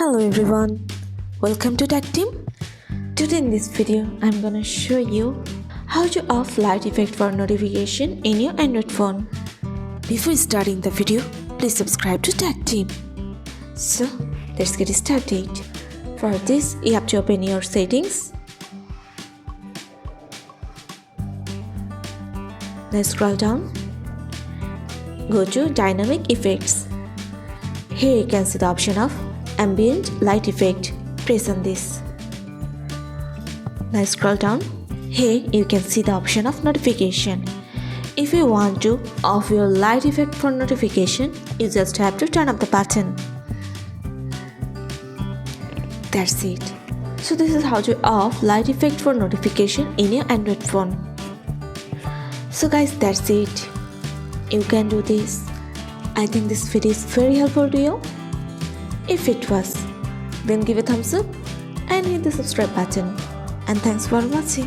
Hello everyone, welcome to Tactim. Today in this video, I'm gonna show you how to off light effect for notification in your Android phone. Before starting the video, please subscribe to Tactim. So, let's get started. For this, you have to open your settings. Then scroll down. Go to Dynamic Effects. Here you can see the option of Ambient Light Effect. Press on this. Now scroll down. Here you can see the option of Notification. If you want to off your light effect for notification, you just have to turn up the button. That's it. So this is how to off light effect for notification in your Android phone. So guys, that's it. You can do this. I think this video is very helpful to you. If it was, then give a thumbs up and hit the subscribe button. And thanks for watching.